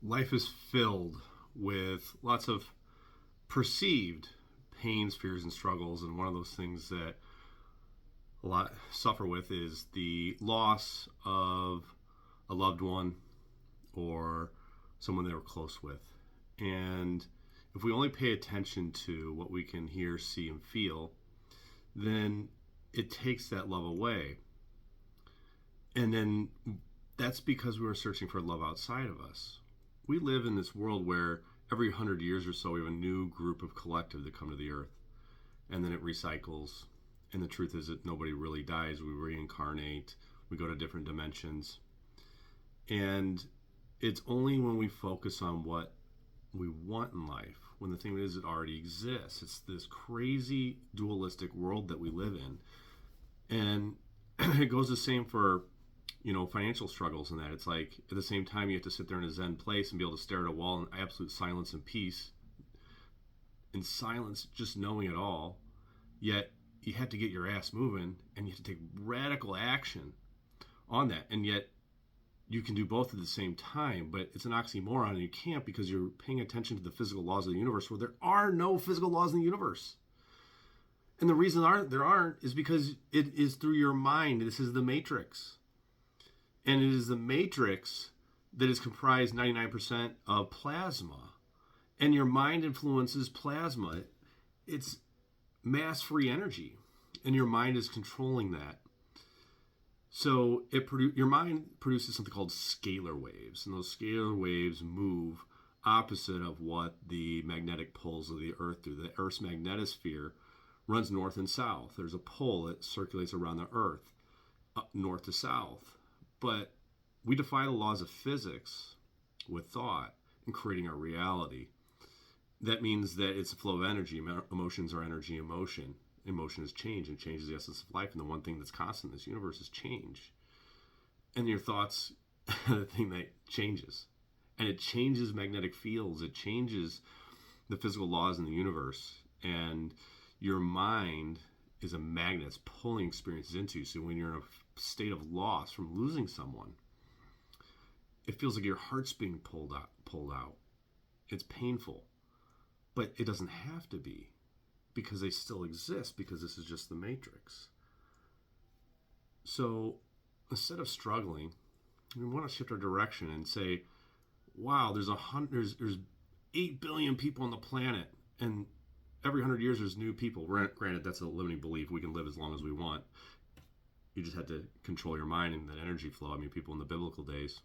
Life is filled with lots of perceived pains, fears, and struggles. And one of those things that a lot suffer with is the loss of a loved one or someone they were close with. And if we only pay attention to what we can hear, see, and feel, then it takes that love away. And then that's because we were searching for love outside of us. We live in this world where every 100 years or so we have a new group of collective that come to the earth, and then it recycles. And the truth is that nobody really dies. We reincarnate, we go to different dimensions. And it's only when we focus on what we want in life, when the thing is it already exists. It's this crazy dualistic world that we live in. And it goes the same for financial struggles and that. It's like at the same time you have to sit there in a Zen place and be able to stare at a wall in absolute silence and peace, in silence, just knowing it all. Yet you have to get your ass moving and you have to take radical action on that. And yet you can do both at the same time, but it's an oxymoron, and you can't because you're paying attention to the physical laws of the universe where there are no physical laws in the universe. And the reason there aren't is because it is through your mind. This is the matrix. And it is the matrix that is comprised 99% of plasma. And your mind influences plasma. It's mass-free energy. And your mind is controlling that. So your mind produces something called scalar waves. And those scalar waves move opposite of what the magnetic poles of the Earth do. The Earth's magnetosphere runs north and south. There's a pole that circulates around the Earth, north to south. But we defy the laws of physics with thought and creating our reality. That means that it's a flow of energy. Emotions are energy in motion. Emotion is change, and change is the essence of life. And the one thing that's constant in this universe is change. And your thoughts are the thing that changes. And it changes magnetic fields. It changes the physical laws in the universe. And your mind is a magnet. It's pulling experiences into you. So when you're in a state of loss from losing someone, it feels like your heart's being pulled out. It's painful, but it doesn't have to be, because they still exist, because this is just the matrix. So instead of struggling, we want to shift our direction and say, wow, there's 8 billion people on the planet, and every 100 years there's new people. Granted, that's a limiting belief. We can live as long as we want. You just had to control your mind and that energy flow. I mean, people in the biblical days,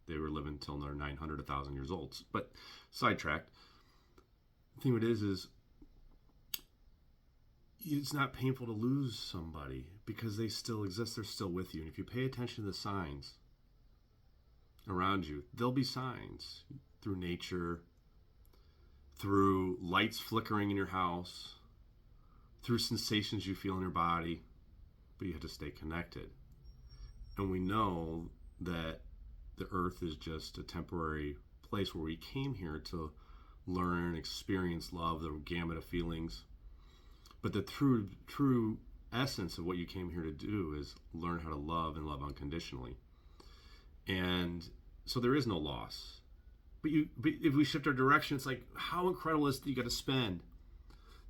they were living until they're 900, 1,000 years old. But sidetracked. The thing of it is it's not painful to lose somebody because they still exist. They're still with you. And if you pay attention to the signs around you, there'll be signs through nature, through lights flickering in your house, through sensations you feel in your body, but you have to stay connected. And we know that the earth is just a temporary place where we came here to learn and experience love, the gamut of feelings. But the true essence of what you came here to do is learn how to love and love unconditionally. And so there is no loss. But if we shift our direction, it's like, how incredible is it that you got to spend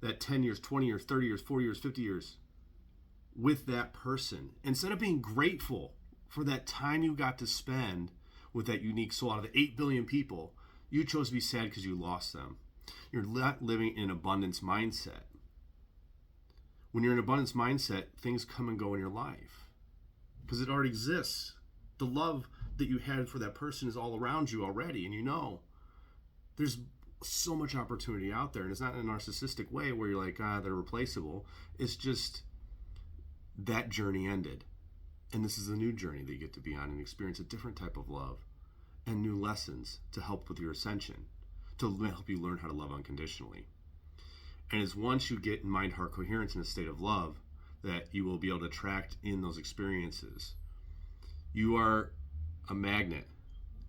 that 10 years, 20 years, 30 years, 40 years, 50 years with that person. Instead of being grateful for that time you got to spend with that unique soul out of the 8 billion people, you chose to be sad because you lost them. You're not living in an abundance mindset. When you're in an abundance mindset, things come and go in your life because it already exists. The love that you had for that person is all around you already, and you know there's so much opportunity out there. And it's not in a narcissistic way where you're like, they're replaceable. It's just that journey ended, and this is a new journey that you get to be on and experience a different type of love and new lessons to help with your ascension, to help you learn how to love unconditionally. And it's once you get in mind-heart coherence in a state of love that you will be able to attract in those experiences. You are a magnet,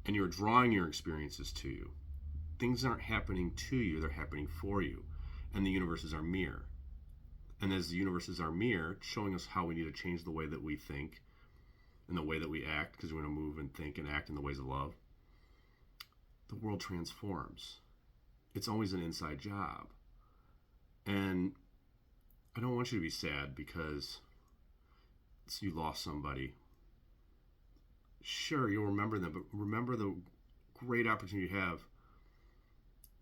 and you're drawing your experiences to you. Things aren't happening to you, they're happening for you. And the universe is our mirror. And as the universe is our mirror, showing us how we need to change the way that we think and the way that we act, because we want to move and think and act in the ways of love. the world transforms. It's always an inside job. And I don't want you to be sad because you lost somebody. Sure, you'll remember them, but remember the great opportunity you have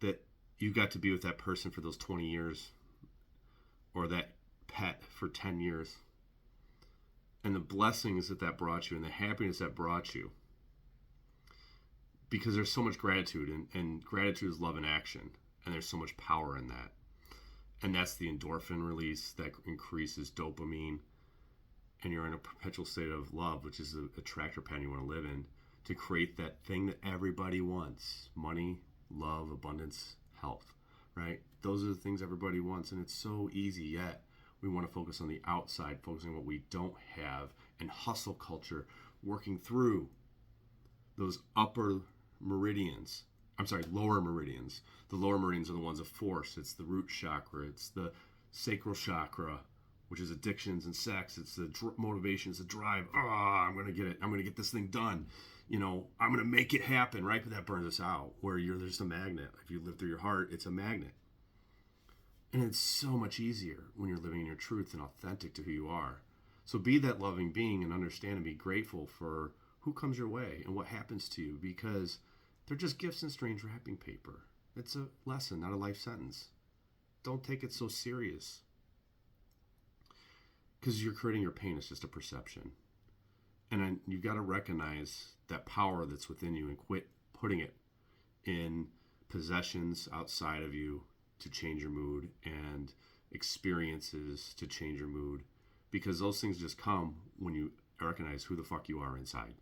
that you got to be with that person for those 20 years or that pet for 10 years. And the blessings that brought you and the happiness that brought you. Because there's so much gratitude, and gratitude is love in action. And there's so much power in that. And that's the endorphin release that increases dopamine. And you're in a perpetual state of love, which is a tractor pattern you want to live in, to create that thing that everybody wants. Money, love, abundance, health, right? Those are the things everybody wants. And it's so easy, yet we want to focus on the outside, focusing on what we don't have, and hustle culture, working through those lower meridians. The lower meridians are the ones of force. It's the root chakra. It's the sacral chakra, which is addictions and sex. It's the motivation. It's the drive. I'm going to get it. I'm going to get this thing done. I'm going to make it happen, right? But that burns us out, where you're just a magnet. If you live through your heart, it's a magnet. And it's so much easier when you're living in your truth and authentic to who you are. So be that loving being and understand and be grateful for who comes your way and what happens to you, because they're just gifts in strange wrapping paper. It's a lesson, not a life sentence. Don't take it so serious. Because you're creating your pain. It's just a perception. And you've got to recognize that power that's within you and quit putting it in possessions outside of you to change your mood and experiences to change your mood. Because those things just come when you recognize who the fuck you are inside.